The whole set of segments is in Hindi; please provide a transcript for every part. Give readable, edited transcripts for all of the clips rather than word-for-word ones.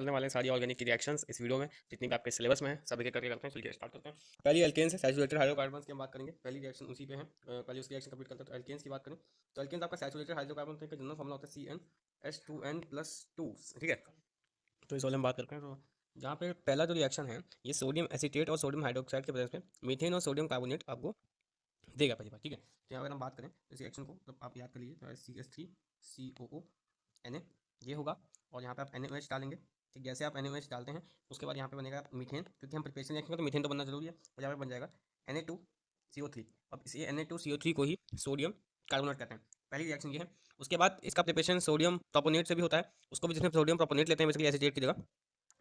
करने वाले हैं सारी ऑर्गेनिक की रिएक्शंस इस वीडियो में, जितनी भी आपके सिलेबस में है सब एक करके करते हैं। चलिए स्टार्ट करते हैं। पहली एल्केन्स है, सैचुरेटेड हाइड्रोकार्बन्स की हम बात करेंगे। पहली रिएक्शन उसी पे है, पहले उसकी रिएक्शन कंप्लीट करते हैं। तो एल्केन्स की बात करें तो एल्केन्स आपका सैचुरेटेड हाइड्रोकार्बन का जनरल फॉर्मूला होता है CnH2n+2। ठीक है, तो इस वाले में बात करते हैं। तो जहाँ पे पहला जो रिएक्शन है ये सोडियम एसीटेट और सोडियम हाइड्रोक्साइड के प्रेजेंस में मीथेन और सोडियम कार्बोनेट आपको देगा पहली बार। ठीक है, तो यहाँ अगर हम बात करें इस रिएक्शन को तो आप याद कर लीजिए, तो CH3COO Na ये होगा, और यहाँ पे आप NaOH डालेंगे। ठीक, जैसे आप NaOH डालते हैं उसके बाद यहाँ पे बनेगा मीथेन, क्योंकि हम प्रिपरेशन रखेंगे तो मीथेन तो बनना जरूरी है, और यहाँ पे बन जाएगा Na2CO3। अब इसी Na2CO3 को ही सोडियम कार्बोनेट कहते हैं। पहली रिएक्शन ये है। उसके बाद इसका प्रिपरेशन सोडियम प्रोपोनेट से भी होता है, उसको भी जिसमें सोडियम प्रोपोनेट लेते हैं बेसिकली एसीटेट की जगह,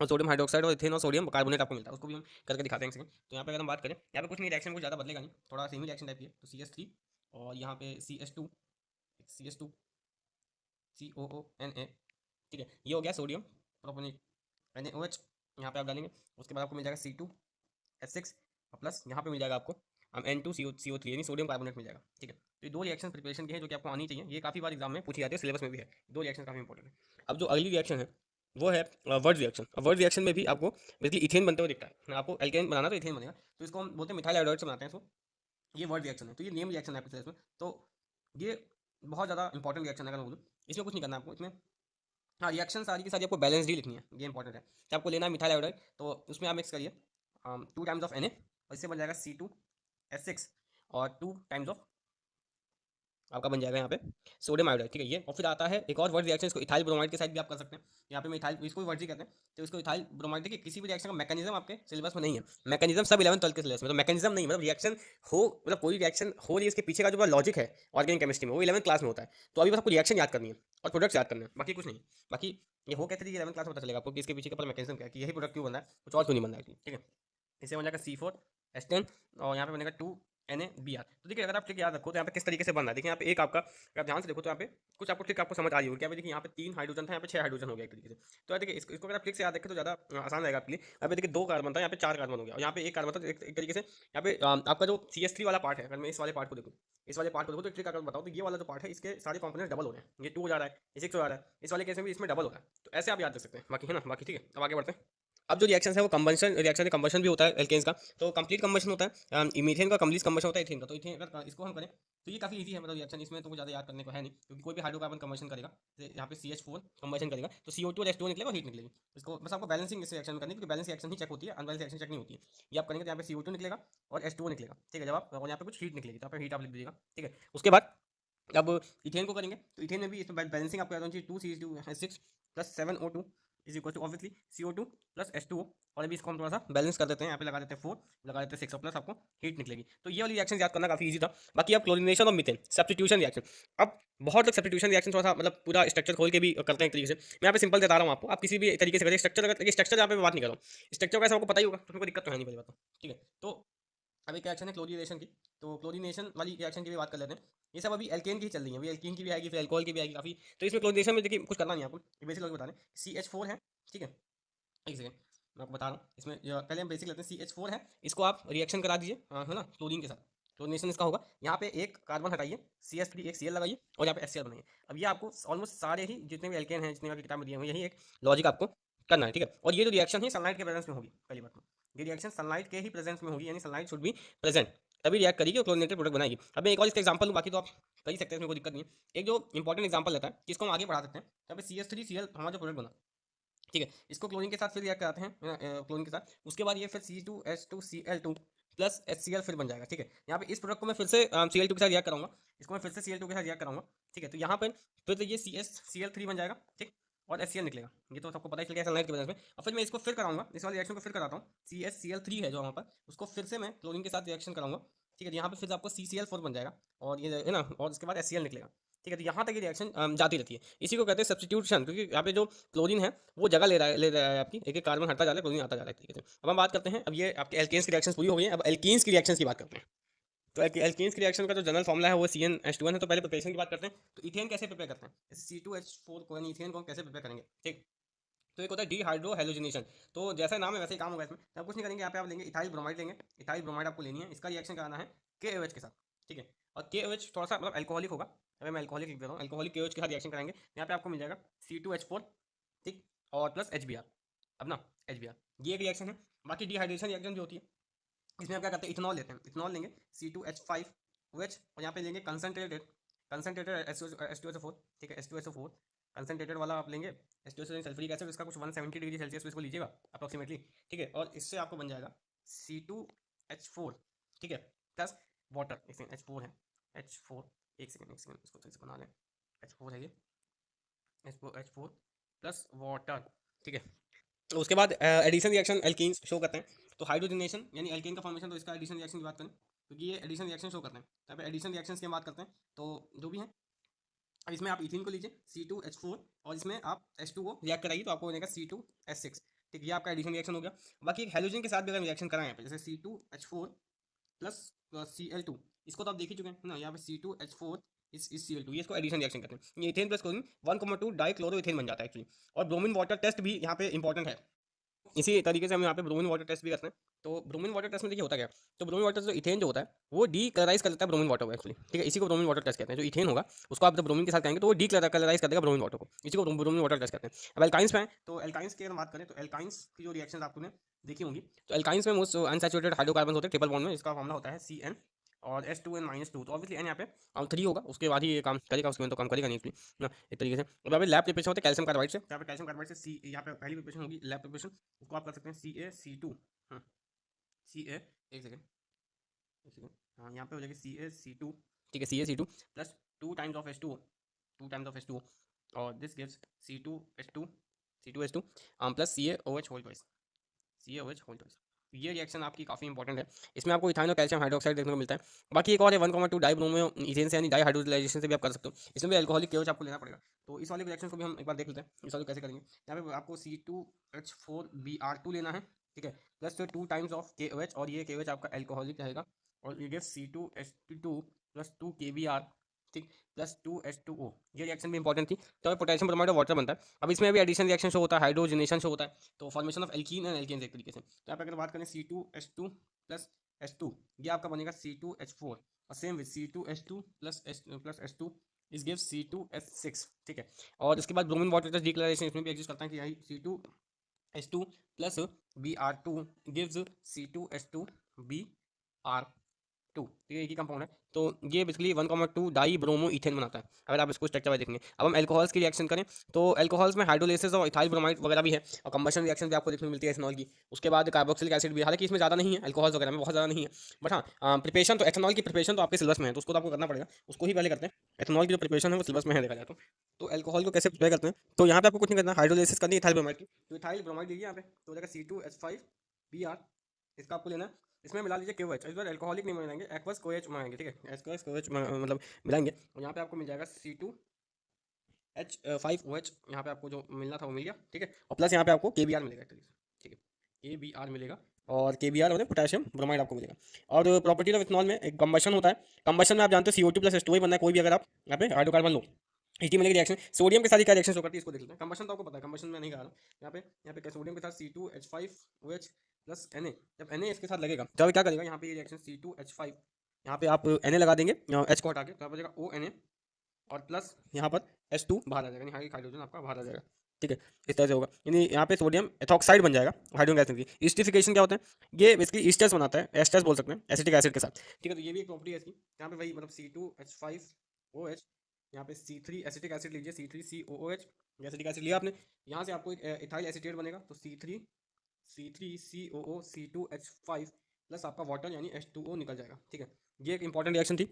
और सोडियम हाइड्रोक्साइड और इथेन और सोडियम कार्बोनेट आपको मिलता है, उसको भी हम करके दिखाते हैं। तो यहाँ पे अगर हम बात करें, यहाँ पे कुछ नहीं, रिएक्शन कुछ ज़्यादा बदलेगा नहीं, थोड़ा सेमी रिएक्शन टाइप की है। तो CH3 और यहाँ पे CH2COONA। ठीक है, ये हो गया सोडियम प्रोपोनेट। NaOH यहाँ पे आप डालेंगे, उसके बाद आपको मिल जाएगा C2H6 प्लस यहाँ पे मिल जाएगा आपको N2CO3 यानी सोडियम कार्बोनेट मिल जाएगा। ठीक है, तो ये दो रिएक्शन प्रिपरेशन की है जो कि आपको आनी चाहिए, ये काफ़ी बार एग्जाम में पूछी जाती है, सिलेबस में भी है। दो रिएक्शन काफ़ी इंपॉर्टेंट है। अब जो अगली रिएक्शन है वो है वर्ड रिएक्शन। अब वर्ड रिएक्शन में भी आपको बेसिकली इथेन बनते हुए दिखता है। आपको एल्केन बनाना तो इथेन बनेगा, तो इसको हम बोलते हैं मिथाइल आयोडाइड से बनाते हैं। इसको ये वर्ड रिएक्शन है, तो ये नेम रिएक्शन है आपके इसमें। तो ये बहुत ज़्यादा इंपॉर्टेंट रिएक्शन है, अगर मैं बोलूँ इसमें कुछ नहीं करना आपको। इसमें हाँ, रिएक्शन सारी की सारी आपको बैलेंस ही लिखनी है, ये इंपॉर्टेंट है। तो आपको लेना है मिथाइल आयोडाइड, तो उसमें आप मिक्स करिए 2 टाइम्स ऑफ Na, और इससे बन जाएगा C2H6 और 2 टाइम्स ऑफ आपका बन जाएगा यहाँ पे सोडियम आयोडाइड। ठीक है, ये और फिर आता है एक और वर्ड रिएक्शन, इसको इथाइल ब्रोमाइड के साथ भी आप कर सकते हैं। यहाँ पे मैं इथाइल, इसको वर्ड ही कहते हैं, तो इसको इथाइल ब्रोमाइड। देखिए किसी भी रिएक्शन का मैकेनिज्म आपके सिलेबस में नहीं है, मैकेनिज्म सब 11th 12th के सिलेबस में, तो मैकेनिज्म नहीं मतलब रिएक्शन हो, मतलब कोई रिएक्शन हो रही है इसके पीछे का जो लॉजिक है ऑर्गेनिक केमिस्ट्री में वो 11th क्लास में होता है। तो अभी बस आपको रिएक्शन याद करनी है और प्रोडक्ट्स याद करने हैं, बाकी कुछ नहीं। बाकी ये हो कहते हैं 11th क्लास में पता चलेगा आपको कि इसके पीछे का मैकेनिज्म क्या है, कि यही प्रोडक्ट क्यों बन रहा है, कुछ और क्यों नहीं बन रहा है। ठीक है, इसे बन जाएगा C4H10 और यहाँ पे बनेगा 2NaBr। तो देखिए अगर आप ट्रिक याद रखो तो यहाँ पे किस तरीके से बन रहा है। देखिए यहाँ पे एक आपका, अगर आप ध्यान से देखो तो यहाँ पे कुछ आपको ट्रिक आपको समझ आ रही होगी। क्या देखिए यहाँ पे 3 हाइड्रोजन था, यहाँ पे 6 हाइड्रोजन हो गया एक तरीके से। तो देखिए इसको अगर आप ट्रिक से याद रखें तो ज़्यादा आसान रहेगा आपके लिए। यहाँ पे देखिए 2 कार्बन था, यहाँ पे 4 कार्बन हो गया, और यहाँ पे 1 कार्बन था। तो एक तरीके से यहाँ पे आपका जो CH3 वाला पार्ट है, अगर मैं इस वाले पार्ट को देखूँ, इस वाले पार्ट को देखो तो ट्रिक अगर बताओ तो ये वाला जो पार्ट है इसके सारे कॉम्पोनेंट्स डबल हो रहे हैं। ये 2 हो जा रहा है, ये 6 हो जा रहा है, इस वाले केस में भी इसमें डबल हो रहा है। तो ऐसे आप याद रख सकते हैं, बाकी है ना, बाकी ठीक है। अब आगे बढ़ते हैं। अब जो रिएक्शन है वो कंबंशन रिएक्शन है, कंबंशन भी होता है एल्केन्स का। तो कंप्लीट कंबंशन होता है मीथेन का, कंप्लीट कंबंशन होता है इथेन का। तो इथेन अगर इसको हम करें तो ये काफी इजी है, मतलब रिएक्शन इसमें तो कुछ ज़्यादा याद करने को है नहीं, क्योंकि कोई भी हाइड्रोकार्बन कंबंशन करेगा तो यहाँ पे CH4 कंबंशन करेगा तो CO2 और H2O निकलेगा, हीट निकलेगी। इसको बस आपको बैलेंसिंग इस रिएक्शन में करनी है, क्योंकि बैलेंस रिएक्शन ही चेक होती है, अनबैलेंस रिएक्शन चेक नहीं होती है। ये आप करेंगे तो यहाँ पे CO2 निकलेगा और H2O निकलेगा। ठीक है, जब आप, और यहाँ पे कुछ हीट निकलेगी तो यहाँ पे हीट आप लिख दीजिएगा। ठीक है, उसके बाद अब इथेन को करेंगे तो इथेन में भी इसमें बैलेंसिंग आपको याद होनी चाहिए। 2CH2H6 plus 7O2 is equal to obviously CO2 plus H2O। और अभी इसको हम थोड़ा सा बैलेंस कर देते हैं, यहाँ पे लगा देते हैं 4, लगा देते हैं 6, और प्लस आपको हीट निकलेगी। तो ये वाली रिएक्शन याद करना काफी इजी था। बाकी अब क्लोरीनेशन और मीथेन सब्स्टिट्यूशन रिएक्शन। अब बहुत लोग सब्स्टिट्यूशन रिएक्शन थोड़ा सा मतलब पूरा स्ट्रक्चर खोल के भी करते हैं एक तरीके से। मैं यहाँ पे सिंपल बता रहा हूँ आपको, आप किसी भी तरीके से करिए स्ट्रक्चर। अगर स्ट्रक्चर यहाँ पे मैं बात नहीं कर रहा हूँ, स्ट्रक्चर कैसे आपको पता ही होगा, तो कोई दिक्कत तो है नहीं पहली बात तो। ठीक है, तो अब एक रिएक्शन है क्लोरीनेशन की, तो क्लोरीनेशन वाली रिएक्शन की भी बात कर लेते हैं। ये सब अभी एल्केन की ही चल रही है, अभी एल्कीन की भी आएगी, फिर अल्कोहल की भी आएगी काफ़ी। तो इसमें क्लोरीनेशन में देखिए कुछ करना नहीं है आपको, बेसिक लोग बता रहे हैं। CH4 है, ठीक है, एक सेकंड मैं आपको बता रहा हूँ। इसमें पहले हम बेसिक लेते हैं। CH4 है, इसको आप रिएक्शन करा दीजिए, है ना, क्लोरीन के साथ। क्लोरीनेशन इसका होगा, यहाँ पे एक कार्बन हटाइए, CH3 एक Cl लगाइए, और यहाँ पे HCl बनाइए। अब ये आपको ऑलमोस्ट सारे ही जितने भी एल्केन हैं, जितने भी किताब में दिए हुए, यही एक लॉजिक आपको करना है। ठीक है, और ये जो रिएक्शन है सनलाइट के प्रेजेंस में होगी, पहली बात तो ये रिएक्शन सनलाइट के ही प्रेजेंस में होगी, यानी सनलाइट शुड बी प्रेजेंट, तभी रिएक्ट करेगी और क्लोरीनेटेड प्रोडक्ट बनाएगी। अब मैं एक और इसका एग्जांपल दूँ, बाकी तो आप कर ही सकते हैं, इसमें कोई दिक्कत नहीं है। एक जो इंपॉर्टेंट एग्जांपल लेता है, जिसको हम आगे बढ़ा सकते हैं। यहाँ पे CH3Cl हमारा जो प्रोडक्ट बना, ठीक है, इसको क्लोरीन के साथ फिर रिएक्ट कराते हैं, क्लोरीन के साथ। उसके बाद ये फिर C2H2Cl2 प्लस HCl फिर बन जाएगा। ठीक है, यहाँ पे इस प्रोडक्ट को मैं फिर से Cl2 के साथ रिएक्ट कराऊंगा, इसको मैं फिर से Cl2 के साथ रिएक्ट कराऊंगा। ठीक है, तो यहाँ पर फिर ये CH बन जाएगा, ठीक, और HCl निकलेगा। ये तो सबको पता ही चल गया सनलाइट की वजह से। और फिर मैं इसको फिर कराऊंगा, इस वाले रिएक्शन को फिर कराता हूँ। CHCl3 है जो वहाँ पर, उसको फिर से मैं क्लोरीन के साथ रिएक्शन कराऊंगा। ठीक है, यहाँ पे फिर आपको CCl4 बन जाएगा, और ये है ना, और उसके बाद HCl निकलेगा। ठीक है, तो यहाँ तक ये रिएक्शन जाती रहती है। इसी को कहते हैं सब्स्टिट्यूशन, क्योंकि यहाँ पे जो क्लोरीन है वो जगह ले रहा है आपकी, एक एक कार्बन हटता जा रहा है, क्लोरीन आता जा रहा है तरीके से। अब हम बात करते हैं, अब ये आपके एल्केन्स की रिएक्शन पूरी हो गई है, अब एल्कीन्स की रिएक्शन की बात करते हैं। तो एल्कीन्स की रिएक्शन का जो जनरल फॉर्मूला है वो CnH2n है। तो पहले प्रिपरेशन की बात करते हैं, तो इथेन कैसे प्रिपेयर करते हैं, C2H4 को यानी इथेन को हम कैसे प्रिपेयर करेंगे। ठीक, तो एक होता है डिहाइड्रो हेलोजिनेशन। तो जैसा नाम है वैसे ही काम होगा इसमें, तो आप कुछ नहीं करेंगे, यहाँ पे आप लेंगे इथाइल ब्रोमाइड, लेंगे इथाइल ब्रोमाइड आपको लेनी है, इसका रिएक्शन कराना है KOH के साथ। ठीक है, और KOH थोड़ा सा मतलब अल्कोहलिक होगा, अभी मैं अल्कोहलिक लिख देता हूँ, अल्कोहलिक KOH के साथ रिएक्शन कराएंगे। यहाँ पे आपको मिल जाएगा C2H4, ठीक, और प्लस HBr। अपना HBr, ये एक रिएक्शन है। बाकी डिहाइड्रेशन रिएक्शन जो होती है इसमें आप क्या करते हैं, इथेनॉल लेते हैं, इथेनॉल लेंगे C2H5OH और यहाँ पे लेंगे कंसनट्रेटेड H2SO4, ठीक है, H2SO4 कंसनट्रेटेड वाला आप लेंगे, H2SO सल्फ्यूरिक एसिड, इसका कुछ 170 डिग्री सेल्सियस पे इसको लीजिएगा अप्रॉक्सीमेटली, ठीक है, और इससे आपको बन जाएगा C2H4, ठीक है, प्लस वाटर, एक सेकंड H4 है, H4, एक सेकंड इसको सही से बना लें, H4 है ये, H4 प्लस वाटर, ठीक है। तो उसके बाद एडिशन रिएक्शन एल्कीन्स शो करते हैं, तो हाइड्रोजनेशन यानी एल्केन का फॉर्मेशन, तो इसका एडिशन रिएक्शन की बात करें क्योंकि ये एडिशन रिएक्शन शो करते हैं, यहाँ पे एडिशन रिएक्शन की बात करते हैं, तो जो भी है, अब इसमें आप इथीन को लीजिए C2H4 और इसमें आप H2O रिएक्ट कराइए तो आपको बनेगा C2H6, ठीक, ये आपका एडिशन रिएक्शन हो गया। बाकी एक हेलोजन के साथ भी अगर रिएक्शन कराएं यहाँ पे, जैसे C2H4 प्लस Cl2, इसको तो आप देख ही चुके हैं ना, यहाँ पे C2H4 इस Cl2, ये इसको एडिशन रिएक्शन करते हैं, ये ethane plus chlorine 1,2 dichloro ethane बन जाता है एक्चुअली। और ब्रोमीन वाटर टेस्ट भी यहाँ पे इंपॉर्टेंट है, इसी तरीके से हम यहाँ पे ब्रोमीन वाटर टेस्ट भी करते हैं। तो ब्रोमीन वाटर टेस्ट में देखिए होता क्या है, तो ब्रोमीन वाटर जो इथेन जो होता है वो डीकलराइज कर देता है ब्रोमीन वाटर को एक्चुअली, ठीक है, इसी को ब्रोमीन वाटर टेस्ट कहते हैं। जो इथेन होगा उसको आप जब ब्रोमीन के साथ कहेंगे तो वो डीकलराइज कर देगा ब्रोमीन वाटर को, इसी को ब्रोमीन वाटर टेस्ट कहते हैं। अब एल्काइंस में तो एल्काइंस की अगर बात करें तो एल्काइंस की जो रिएक्शन आपने देखी होंगी, तो एल्काइंस में मोस्ट अनसैचुरेटेड हाइड्रोकार्बन होते हैं ट्रिपल बॉन्ड में, इसका फॉर्मूला होता है CN और H2N-2, तो ऑब्वियसली N यहाँ पे 3 होगा, उसके बाद ही ये काम करेगा, उसके बाद तो काम करेगा नहीं एक्चुअली ना, एक तरीके से। अब यहाँ पे लैब प्रिपरेशन होते हैं कैल्शियम कार्बाइड से, यहाँ पे कैल्शियम कार्बाइड से सी, यहाँ पे पहली प्रिपरेशन होगी लैब प्रिपरेशन, उसको आप कर सकते हैं CaC2, CA, एक सेकेंड, एक सेकेंड, हाँ यहाँ पे हो जाएगी CaC2, ठीक है, CaC2 plus 2 times of H2O, 2 times of H2O और this gives C2H2 plus CaOH whole twice, CaOH whole twice. ये रिएक्शन आपकी काफ़ी इंपॉर्टेंट है, इसमें आपको इथाइन और कैल्शियम हाइड्रोक्साइड देखने को मिलता है। बाकी एक और है 1,2 डाइब्रोमो इथेन से यानी डाई हाइड्रोजलाइजेशन से भी आप कर सकते हो, इसमें भी अल्कोहलिक केओच आपको लेना पड़ेगा। तो इस वाले रिएक्शन को भी हम एक बार देख लेते हैं, इस वाले कैसे करेंगे। यहाँ पे आपको C2H4Br2 लेना है, ठीक है, प्लस 2 टाइम्स ऑफ KOH और ये KOH आपका अल्कोहलिक रहेगा और ये गिव्स C2H2 प्लस 2 KBr, ठीक, प्लस 2H2O। ये रिएक्शन भी इंपॉर्टेंट थी, तो पोटेशियम ब्रोमाइड वाटर बनता है। अब इसमें भी एडिशन रिएक्शन शो होता है, हाइड्रोजनेशन शो होता है, तो formation of alkene and alkanes एक तरीके से। तो यहाँ पे अगर बात करें C2H2 प्लस H2, ये आपका बनेगा C2H4 और same with C2H2 plus H2 इस गिव्स C2H6, ठीक है। और इसके बाद ब्रोमीन वाटर टेस्ट डिक्लेरेशन इसमें भी एग्जिस्ट करता है कि यही C2H2 plus Br2 gives C2H2Br2, ठीक है, एक ही कंपाउंड है। तो ये बेसिकली 1,2 डाई ब्रोमो इथेन बनाता है, अगर आप इसको स्ट्रक्चर वाइज देखेंगे। अब हम एल्कोहल्स की रिएक्शन करें तो एल्कोहल्स में हाइड्रोलिसिस और इथाइल ब्रोमाइड वगैरह भी है और कंबशन रिएक्शन भी आपको देखने को मिलती है एथनॉल की। उसके बाद कार्बोक्सिलिक एसिड भी, हालांकि इसमें ज़्यादा नहीं है, एल्कोहल्स वगैरह में बहुत ज़्यादा नहीं है, बट हाँ प्रिपरेशन तो एथनॉल की प्रिपरेशन तो आपके सिलेबस में है, तो उसको तो आपको करना पड़ेगा, उसको ही पहले करते हैं। एथनॉल की जो प्रिपरेशन है वो सिलेबस में है देखा जाए तो एल्कोहल को कैसे प्रिपेयर करते हैं, तो यहाँ पे आपको कुछ नहीं करना, हाइड्रोलिसिस करनी है इथाइल ब्रोमाइड की, तो इथाइल ब्रोमाइड लीजिए यहाँ पे, तो हो जाएगा C2H5Br, इसका आपको लेना है, इसमें मिला लीजिए KOH, इस बार एल्कोहलिक नहीं मिलाएंगे, एक्वस कोएच मिलाएंगे, ठीक है, एक्वस कोएच मतलब मिलाएंगे और यहाँ पे आपको मिल जाएगा C2H5OH, यहाँ पे आपको जो मिलना था वो मिल गया, ठीक है, और प्लस यहाँ पे आपको KBr मिलेगा, ठीक है, KBr मिलेगा और KBr और पोटेशियम ब्रोमाइड आपको मिलेगा। और प्रॉपर्टी ऑफ इथनॉल में एक कंबशन होता है, कंबशन में आप जानते हो CO2 प्लस H2O बनना है, कोई भी अगर आप यहाँ पे हाइड्रोकार्बन लो, मिलेगी रिएक्शन सोडियम के साथ क्या रिएक्शन शो करती है इसको देख लेते हैं। कंबशन तो आपको पता है, कंबशन में नहीं कहा रहा, यहाँ पे सोडियम के साथ C2H5OH प्लस Na, जब Na इसके साथ लगेगा तो क्या करेगा, यहाँ पे ये रिएक्शन C2H5, यहाँ पे आप Na लगा देंगे H को हटा के, तो आप बचेगा ONA और प्लस यहाँ पर H2 बाहर आ जाएगा, यानी हाइड्रोजन आपका बाहर आ जाएगा, ठीक है, इस तरह से होगा, यानी यहाँ पे सोडियम एथॉक्साइड बन जाएगा हाइड्रोजन गैस की। ईस्टिफिकेशन क्या होता है, ये बेसिकली ईस्टर्स बनाता है, एस्टर्स बोल सकते हैं एसिटिक एसिड के साथ, ठीक है, तो ये भी एक प्रॉपर्टी है इसकी। यहाँ पे वही मतलब C2H5OH, यहाँ पे C3 एसिटिक एसिड लीजिए, C3COOH एसिटिक एसिड लिया आपने, यहाँ से आपको एक इथाइल एसिटेट बनेगा, तो C3COO C2H5 प्लस आपका वाटर यानी H2O निकल जाएगा, ठीक है, ये एक इंपॉर्टेंट रिएक्शन थी।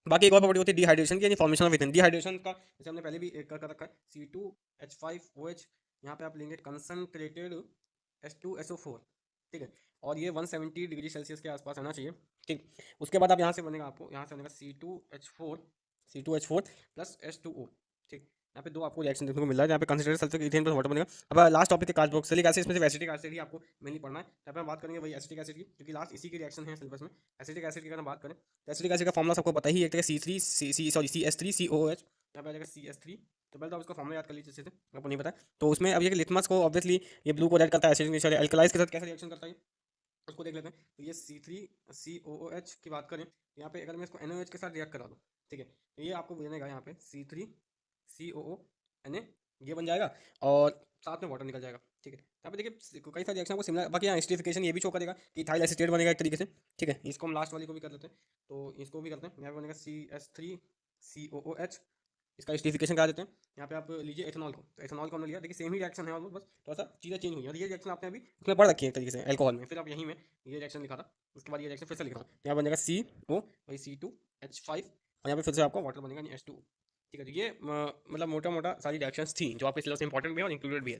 बाकी एक और प्रॉपर्टी होती है डिहाइड्रेशन की, यानी फॉर्मेशन ऑफ इथेन। डिहाइड्रेशन का जैसे हमने पहले भी कर रखा है, C2H5OH, यहाँ पे आप लेंगे कंसनट्रेटेड H2SO4, ठीक है, और ये 170 डिग्री सेल्सियस के आसपास आना चाहिए, ठीक। उसके बाद आप यहाँ से बनेगा, आपको यहाँ से बनेगा C2H4 प्लस H2O, ठीक। यहाँ पे दो आपको रिएक्शन देखने को मिल रहा है, यहाँ पे concentrated sulphur ethane plus water बनेगा। अब लास्ट टॉपिक है कार्बोक्सिलिक एसिड, इसमें सिर्फ एसिटिक एसिड ही आपको मेनली पढ़ना है, यहाँ पे हम बात करेंगे वही एसिटिक एसिड की, क्योंकि लास्ट इसी की रिएक्शन है सिलेबस में। एसिटिक एसिड की अगर हम बात करें तो एसिटिक एसिड का फॉर्मुला सबको पता ही है, एक तरह CH3COOH, यहाँ पे आ जाएगा CH3, तो पहले तो आप इसका फॉर्मुला याद कर लीजिए अच्छे से, आपको नहीं पता है तो उसमें अब ये लिटमस को ऑब्वियसली ये ब्लू को रेड करता है, एसिडिक अल्कलाइज के साथ कैसे रिएक्शन करता है उसको देख लेते हैं। तो ये C3COOH की बात करें, यहाँ पे अगर मैं इसको NaOH के साथ रिएक्ट करा दूँ, ठीक है, तो ये आपको बनेगा यहाँ पे C3COO Na ये बन जाएगा और साथ में वाटर निकल जाएगा। ठीक है, यहाँ पे देखिए कई सारे रिएक्शन आपको सिमिलर, बाकी यहाँ एसिडिफिकेशन ये भी शो करेगा कि इथाइल एसीटेट बनेगा एक तरीके से। ठीक है, इसको हम लास्ट वाली को भी कर लेते हैं, तो इसको भी करते हैं। यहाँ पे बनेगा CH3COOH, इसका एसिडिफिकेशन करा देते हैं। यहाँ पे आप लीजिए एथेनॉल को, तो एथेनॉल को हमने लिया, देखिए सेम ही रिएक्शन है ऑलमोस्ट, बस थोड़ा सा चीज़ें चेंज हुई हैं। और ये रिएक्शन आपने अभी उसमें पढ़ रखी है एक तरीके से एल्कोहल में, फिर आप यहीं में ये रिएक्शन लिखा था, उसके बाद ये रिएक्शन फिर से लिखा था। यहाँ बनेगा CO वही C2H5 और यहाँ पे फिर से आपको वाटर बनेगा H2। ठीक है, तो ये मतलब मोटा मोटा सारी रिएक्शंस थी जो आपके सिलेबस में इंपॉर्टेंट भी है और इंक्लूडेड भी है।